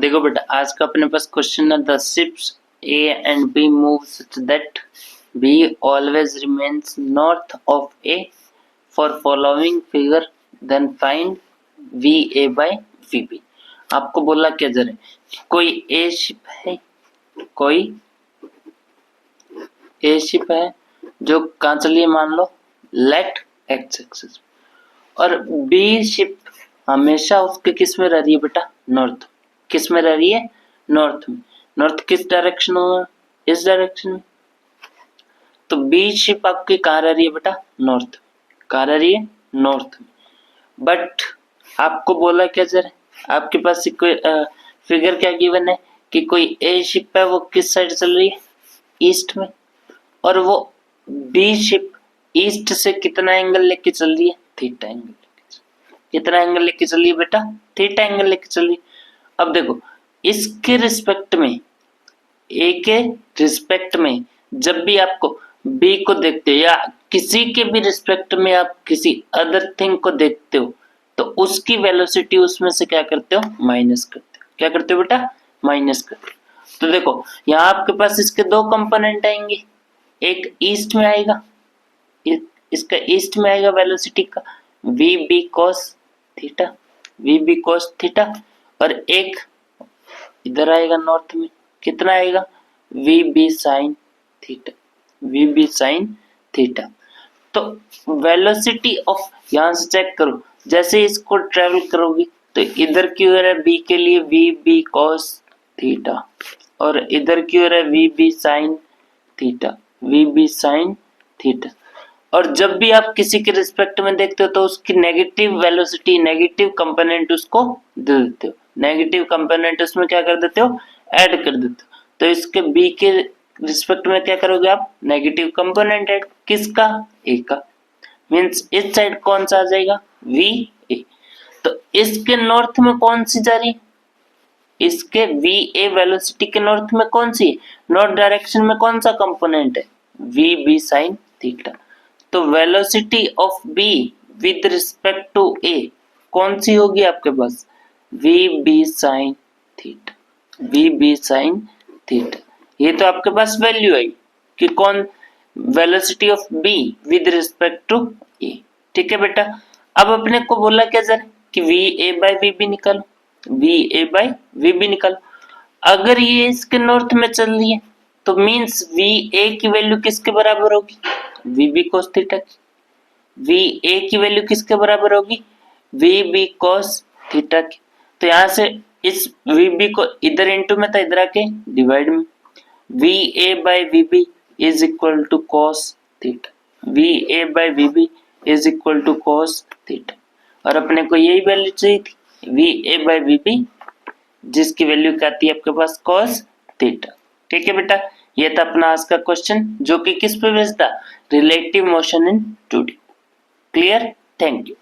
देखो बेटा, आज का अपने पास क्वेश्चन है, the ships A and B move such that B always remains north of A for following figure, then find V A by we B. आपको बोला क्या जरा, कोई ए शिप है, कोई ए शिप है जो कहाँ चलिए मान लो लेट एक्स एक्सिस, और बी शिप हमेशा उसके किस में रह रही है बेटा, नॉर्थ। किस में रह रही है, नॉर्थ में। नॉर्थ किस डायरेक्शन में, इस डायरेक्शन में। तो बी शिप आपकी कहाँ रह रही है बेटा, नॉर्थ। कहाँ रह रही है, नॉर्थ में। बट आपको बोला क्या जरा, आपके पास कोई फिगर क्या गिवन है कि कोई ए शिप है वो किस साइड चल रही है, ईस्ट में, और वो बी शिप ईस्ट से कितना एंगल लेके चल रही है, थीटा एंगल। कितना एंगल लेके चल रही है बेटा, थीटा एंगल लेके चल रही है। अब देखो, इसके रिस्पेक्ट में, ए के रिस्पेक्ट में जब भी आपको बी को देखते हो या किसी के भी रिस्पेक्ट में आप किसी अदर थिंग को देखते हो, तो उसकी वेलोसिटी उसमें से क्या करते हो, माइनस करते हो। क्या करते हो बेटा, माइनस करते हो। तो देखो यहाँ आपके पास इसके दो कंपोनेंट आएंगे, एक ईस्ट में आएगा, इसका ईस्ट में आएगा वेलोसिटी का V B cos theta, we B cos theta, और एक इधर आएगा नॉर्थ में, कितना आएगा, V B sine theta, we B sine theta. तो वेलोसिटी ऑफ, यहां से चेक करो, जैसे इसको ट्रेवल करोगी तो इधर की ओर है बी के लिए वी बी कॉस थीटा, और इधर की ओर है we B sine theta, we B sine theta. और जब भी आप किसी के रिस्पेक्ट में देखते हो तो उसकी नेगेटिव वेलोसिटी, नेगेटिव कंपोनेंट उसको दे देते हो, नेगेटिव कंपोनेंट उसमें क्या कर देते हो, ऐड कर देते हो। तो इसके बी के रिस्पेक्ट में क्या करोगे आप, नेगेटिव कंपोनेंट ऐड, किसका, ए का। मींस इस साइड कौन सा आ जाएगा, वी ए। तो इसके नॉर्थ में कौन सी जा रही है, इसके वी ए वेलोसिटी के नॉर्थ में कौन सी, नॉर्थ डायरेक्शन में कौन सा कंपोनेंट है, वी बी साइन थीटा। तो velocity of b with respect to a कौन सी होगी आपके पास, v B sine theta, we B sine theta. ये तो आपके पास वैल्यू आई कि कौन, velocity of b with respect to a. ठीक है बेटा, अब अपने को बोला क्या जरा कि v A by we b निकालो, v A by we b निकालो। अगर ये इसके नॉर्थ में चल रही है तो मींस वी ए की वैल्यू किसके बराबर होगी, वी बी cos थीटा की। वी ए की वैल्यू किसके बराबर होगी, वी बी cos थीटा की। तो यहां से इस वी बी को इधर इंटू में था, इधर आके डिवाइड में, V A by we B is equal to cos theta, V A by we B is equal to cos theta. और अपने को यही वैल्यू चाहिए थी, V A by we B, जिसकी वैल्यू क्या आती है आपके पास, cos थीटा। ठीक है बेटा, ये था अपना आज का क्वेश्चन, जो कि किस पे बेस्ड था, relative motion in 2D। Clear, thank you.